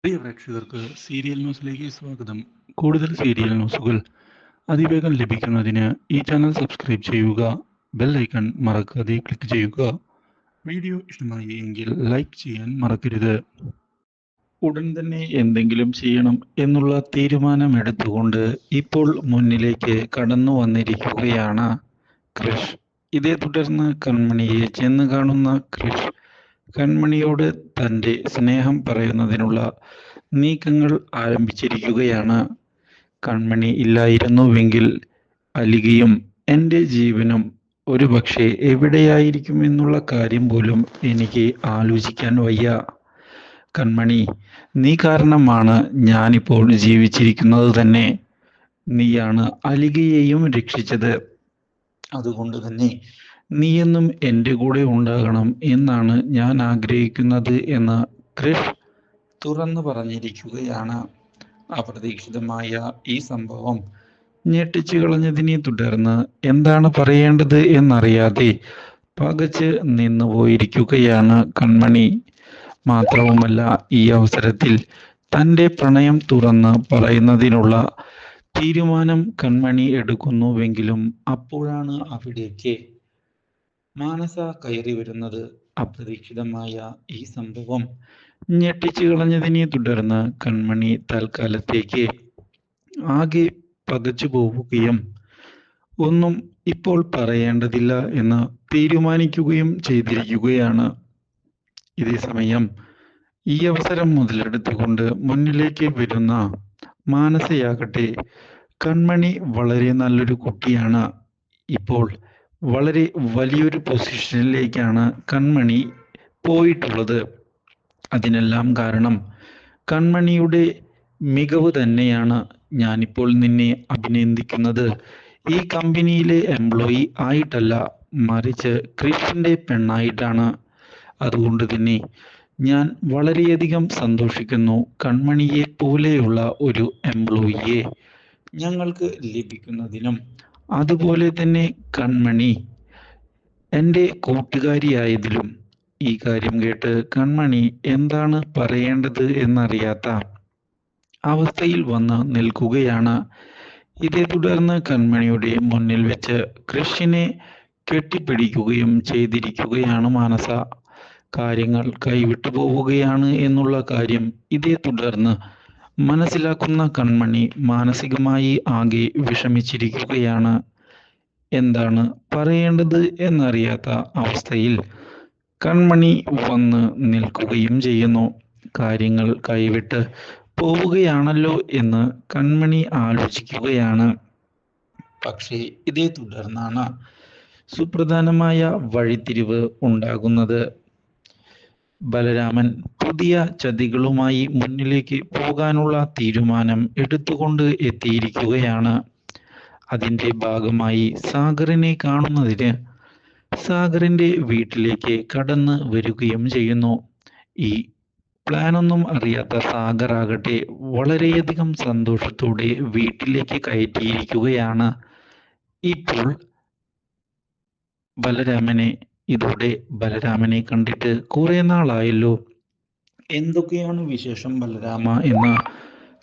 പ്രിയ പ്രേക്ഷകർക്ക് സീരിയൽ ന്യൂസിലേക്ക് സ്വാഗതം. കൂടുതൽ സീരിയൽ ന്യൂസുകൾ അതിവേഗം ലഭിക്കുന്നതിന് ഈ ചാനൽ സബ്സ്ക്രൈബ് ചെയ്യുക. ബെൽ ഐക്കൺ മറക്കാതെ ക്ലിക്ക് ചെയ്യുക. വീഡിയോ ഇഷ്ടമായി എങ്കിൽ ലൈക്ക് ചെയ്യാൻ മറക്കരുത്. ഉടൻ തന്നെ എന്തെങ്കിലും ചെയ്യണം എന്നുള്ള തീരുമാനമെടുത്തുകൊണ്ട് ഇപ്പോൾ മുന്നിലേക്ക് കടന്നു വന്നിരിക്കുകയാണ് ക്രിഷ്. ഇതേ തുടർന്ന് കൺമണിയെ ചെന്ന് കാണുന്ന ക്രിഷ് കൺമണിയോട് തൻ്റെ സ്നേഹം പറയുന്നതിനുള്ള നീക്കങ്ങൾ ആരംഭിച്ചിരിക്കുകയാണ്. കൺമണി ഇല്ലായിരുന്നുവെങ്കിൽ അലികയും എൻ്റെ ജീവനും ഒരുപക്ഷെ എവിടെയായിരിക്കുമെന്നുള്ള കാര്യം പോലും എനിക്ക് ആലോചിക്കാൻ വയ്യ. കൺമണി, നീ കാരണമാണ് ഞാനിപ്പോൾ ജീവിച്ചിരിക്കുന്നത് തന്നെ. നീയാണ് അലികയെയും രക്ഷിച്ചത്. അതുകൊണ്ട് തന്നെ നീയെന്നും എൻ്റെ കൂടെ ഉണ്ടാകണം എന്നാണ് ഞാൻ ആഗ്രഹിക്കുന്നത് എന്ന് ക്രിഷ് തുറന്നു പറഞ്ഞിരിക്കുകയാണ്. അപ്രതീക്ഷിതമായ ഈ സംഭവം ഞെട്ടിച്ചു കളഞ്ഞതിനെ തുടർന്ന് എന്താണ് പറയേണ്ടത് എന്നറിയാതെ പകച്ച് നിന്നുപോയിരിക്കുകയാണ് കൺമണി. മാത്രവുമല്ല, ഈ അവസരത്തിൽ തൻ്റെ പ്രണയം തുറന്ന് പറയുന്നതിനുള്ള തീരുമാനം കൺമണി എടുക്കുന്നുവെങ്കിലും അപ്പോഴാണ് അവിടേക്ക് മാനസ കയറി വരുന്നത്. അപ്രതീക്ഷിതമായ ഈ സംഭവം ഞെട്ടിച്ചു കളഞ്ഞതിനെ തുടർന്ന് കൺമണി തൽക്കാലത്തേക്ക് ആകെ പകച്ചു പോവുകയും ഒന്നും ഇപ്പോൾ പറയേണ്ടതില്ല എന്ന് തീരുമാനിക്കുകയും ചെയ്തിരിക്കുകയാണ്. ഇതേ സമയം ഈ അവസരം മുതലെടുത്തുകൊണ്ട് മുന്നിലേക്ക് വരുന്ന മാനസയാകട്ടെ, കൺമണി വളരെ നല്ലൊരു കുട്ടിയാണ്. ഇപ്പോൾ വളരെ വലിയൊരു പൊസിഷനിലേക്കാണ് കൺമണി പോയിട്ടുള്ളത്. അതിനെല്ലാം കാരണം കൺമണിയുടെ മികവ് തന്നെയാണ്. ഞാനിപ്പോൾ നിന്നെ അഭിനന്ദിക്കുന്നത് ഈ കമ്പനിയിലെ എംപ്ലോയി ആയിട്ടല്ല, മറിച്ച് ക്രിഷിൻ്റെ പെണ്ണായിട്ടാണ്. അതുകൊണ്ട് തന്നെ ഞാൻ വളരെയധികം സന്തോഷിക്കുന്നു. കൺമണിയെ പോലെയുള്ള ഒരു എംപ്ലോയിയെ ഞങ്ങൾക്ക് ലഭിക്കുന്നതിനും അതുപോലെ തന്നെ കൺമണി എൻ്റെ കൂട്ടുകാരിയായതിലും. ഈ കാര്യം കേട്ട് കൺമണി എന്താണ് പറയേണ്ടത് എന്നറിയാത്ത അവസ്ഥയിൽ വന്ന് നിൽക്കുകയാണ്. ഇതേ തുടർന്ന് കൺമണിയുടെ മുന്നിൽ വെച്ച് ക്രിഷിനെ കെട്ടിപ്പിടിക്കുകയും ചെയ്തിരിക്കുകയാണ് മാനസ. കാര്യങ്ങൾ കൈവിട്ടു പോവുകയാണ് എന്നുള്ള കാര്യം ഇതേ തുടർന്ന് മനസ്സിലാക്കുന്ന കൺമണി മാനസികമായി ആകെ വിഷമിച്ചിരിക്കുകയാണ്. എന്താണ് പറയേണ്ടത് എന്നറിയാത്ത അവസ്ഥയിൽ കൺമണി വന്ന് നിൽക്കുകയും ചെയ്യുന്നു. കാര്യങ്ങൾ കൈവിട്ട് പോവുകയാണല്ലോ എന്ന് കൺമണി ആലോചിക്കുകയാണ്. പക്ഷേ ഇതേ തുടർന്നാണ് സുപ്രധാനമായ വഴിത്തിരിവ് ഉണ്ടാകുന്നത്. ബലരാമൻ പുതിയ ചതികളുമായി മുന്നിലേക്ക് പോകാനുള്ള തീരുമാനം എടുത്തുകൊണ്ട് എത്തിയിരിക്കുകയാണ്. അതിൻ്റെ ഭാഗമായി സാഗറിനെ കാണുന്നതിന് സാഗറിൻ്റെ വീട്ടിലേക്ക് കടന്ന് വരികയും ചെയ്യുന്നു. ഈ പ്ലാനൊന്നും അറിയാത്ത സാഗർ ആകട്ടെ വളരെയധികം സന്തോഷത്തോടെ വീട്ടിലേക്ക് കയറ്റിയിരിക്കുകയാണ്. ഇപ്പോൾ ഇതോടെ ബലരാമനെ കണ്ടിട്ട് കുറെ നാളായല്ലോ, എന്തൊക്കെയാണ് വിശേഷം ബലരാമ എന്ന്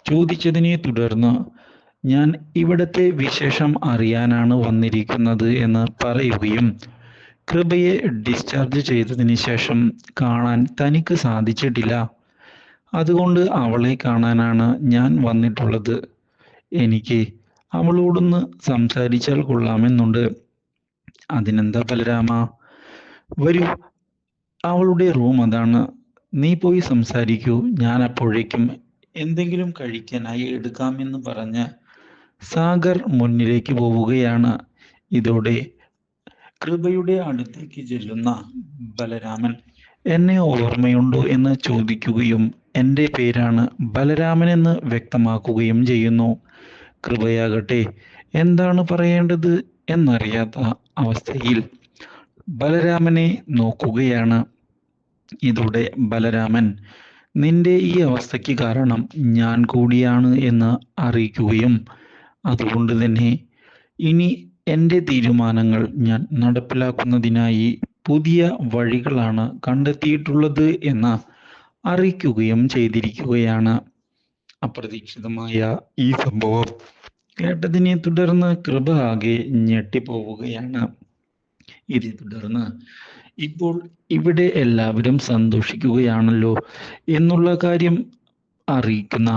ചോദിച്ചതിനെ തുടർന്ന് ഞാൻ ഇവിടത്തെ വിശേഷം അറിയാനാണ് വന്നിരിക്കുന്നത് എന്ന് പറയുകയും കൃപയെ ഡിസ്ചാർജ് ചെയ്തതിന് ശേഷം കാണാൻ തനിക്ക് സാധിച്ചിട്ടില്ല, അതുകൊണ്ട് അവളെ കാണാനാണ് ഞാൻ വന്നിട്ടുള്ളത്. എനിക്ക് അവളോടൊന്ന് സംസാരിച്ചാൽ കൊള്ളാമെന്നുണ്ട്. അതിനെന്താ ബലരാമ, വരൂ, അവളുടെ റൂം അതാണ്, നീ പോയി സംസാരിക്കൂ, ഞാൻ അപ്പോഴേക്കും എന്തെങ്കിലും കഴിക്കാനായി എടുക്കാമെന്ന് പറഞ്ഞ് സാഗർ മുന്നിലേക്ക് പോവുകയാണ്. ഇതോടെ കൃപയുടെ അടുത്തേക്ക് ചെല്ലുന്ന ബലരാമൻ എന്നെ ഓർമ്മയുണ്ടോ എന്ന് ചോദിക്കുകയും എൻ്റെ പേരാണ് ബലരാമൻ എന്ന് വ്യക്തമാക്കുകയും ചെയ്യുന്നു. കൃപയാകട്ടെ എന്താണ് പറയേണ്ടത് എന്നറിയാത്ത അവസ്ഥയിൽ ബലരാമനെ നോക്കുകയാണ്. ഇതോടെ ബലരാമൻ നിന്റെ ഈ അവസ്ഥയ്ക്ക് കാരണം ഞാൻ കൂടിയാണ് എന്ന് അറിയിക്കുകയും അതുകൊണ്ട് തന്നെ ഇനി എൻ്റെ തീരുമാനങ്ങൾ ഞാൻ നടപ്പിലാക്കുന്നതിനായി പുതിയ വഴികളാണ് കണ്ടെത്തിയിട്ടുള്ളത് എന്ന് അറിയിക്കുകയും ചെയ്തിരിക്കുകയാണ്. അപ്രതീക്ഷിതമായ ഈ സംഭവം കേട്ടതിനെ തുടർന്ന് കൃപ ആകെ ഞെട്ടിപ്പോവുകയാണ്. ഇതേ തുടർന്ന് ഇപ്പോൾ ഇവിടെ എല്ലാവരും സന്തോഷിക്കുകയാണല്ലോ എന്നുള്ള കാര്യം അറിയിക്കുന്ന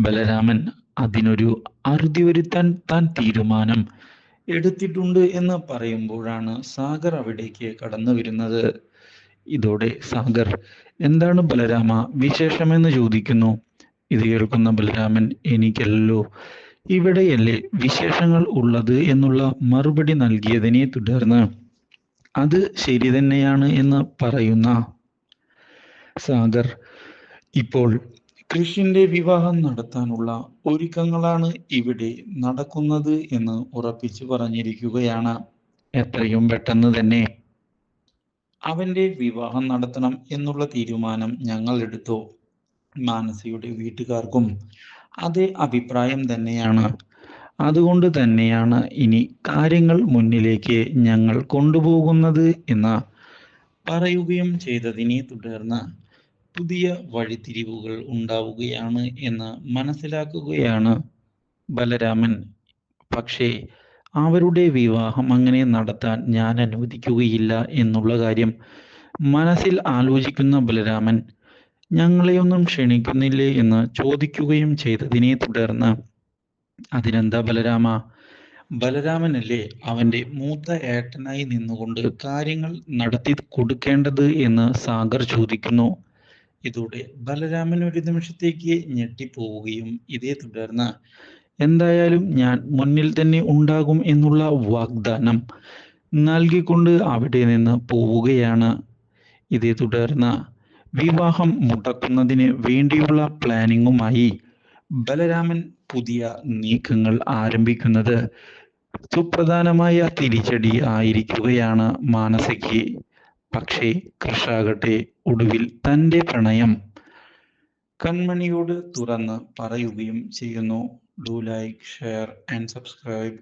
ബലരാമൻ അതിനൊരു അറുതി വരുത്താൻ താൻ തീരുമാനം എടുത്തിട്ടുണ്ട് എന്ന് പറയുമ്പോഴാണ് സാഗർ അവിടേക്ക് കടന്നു വരുന്നത്. ഇതോടെ സാഗർ എന്താണ് ബലരാമ വിശേഷമെന്ന് ചോദിക്കുന്നു. ഇത് കേൾക്കുന്ന ബലരാമൻ എനിക്കല്ലോ ഇവിടെയല്ലേ വിശേഷങ്ങൾ ഉള്ളത് എന്നുള്ള മറുപടി നൽകിയതിനെ തുടർന്ന് അത് ശരി തന്നെയാണ് എന്ന് പറയുന്ന സാഗർ ഇപ്പോൾ കൃഷിന്റെ വിവാഹം നടത്താനുള്ള ഒരുക്കങ്ങളാണ് ഇവിടെ നടക്കുന്നത് എന്ന് ഉറപ്പിച്ചു പറഞ്ഞിരിക്കുകയാണ്. എത്രയും പെട്ടെന്ന് തന്നെ അവന്റെ വിവാഹം നടത്തണം എന്നുള്ള തീരുമാനം ഞങ്ങൾ എടുത്തു. മാനസയുടെ വീട്ടുകാർക്കും അതേ അഭിപ്രായം തന്നെയാണ്. അതുകൊണ്ട് തന്നെയാണ് ഇനി കാര്യങ്ങൾ മുന്നിലേക്ക് ഞങ്ങൾ കൊണ്ടുപോകുന്നത് എന്ന് പറയുകയും ചെയ്തതിനെ തുടർന്ന് പുതിയ വഴിത്തിരിവുകൾ ഉണ്ടാവുകയാണ് എന്ന് മനസ്സിലാക്കുകയാണ് ബലരാമൻ. പക്ഷേ അവരുടെ വിവാഹം അങ്ങനെ നടത്താൻ ഞാൻ അനുവദിക്കുകയില്ല എന്നുള്ള കാര്യം മനസ്സിൽ ആലോചിക്കുന്ന ബലരാമൻ ഞങ്ങളെയൊന്നും ക്ഷണിക്കുന്നില്ലേ എന്ന് ചോദിക്കുകയും ചെയ്തതിനെ തുടർന്ന് അതിനെന്താ ബലരാമ, ബലരാമനല്ലേ അവന്റെ മൂത്ത ഏട്ടനായി നിന്നുകൊണ്ട് കാര്യങ്ങൾ നടത്തി കൊടുക്കേണ്ടത് എന്ന് സാഗർ ചോദിക്കുന്നു. ഇതോടെ ബലരാമൻ ഒരു നിമിഷത്തേക്ക് ഞെട്ടിപ്പോവുകയും ഇതേ തുടർന്ന് എന്തായാലും ഞാൻ മുന്നിൽ തന്നെ ഉണ്ടാകും എന്നുള്ള വാഗ്ദാനം നൽകിക്കൊണ്ട് അവിടെ നിന്ന് പോവുകയാണ്. ഇതേ തുടർന്ന് വിവാഹം മുടക്കുന്നതിന് വേണ്ടിയുള്ള പ്ലാനിങ്ങുമായി ബലരാമൻ പുതിയ നീക്കങ്ങൾ ആരംഭിക്കുന്നത് സുപ്രധാനമായ തിരിച്ചടി ആയിരിക്കുകയാണ് മാനസയ്ക്ക്. പക്ഷേ കൃഷാകട്ടെ ഒടുവിൽ തൻ്റെ പ്രണയം കൺമണിയോട് തുറന്ന് പറയുകയും ചെയ്യുന്നു. Do like, share and subscribe.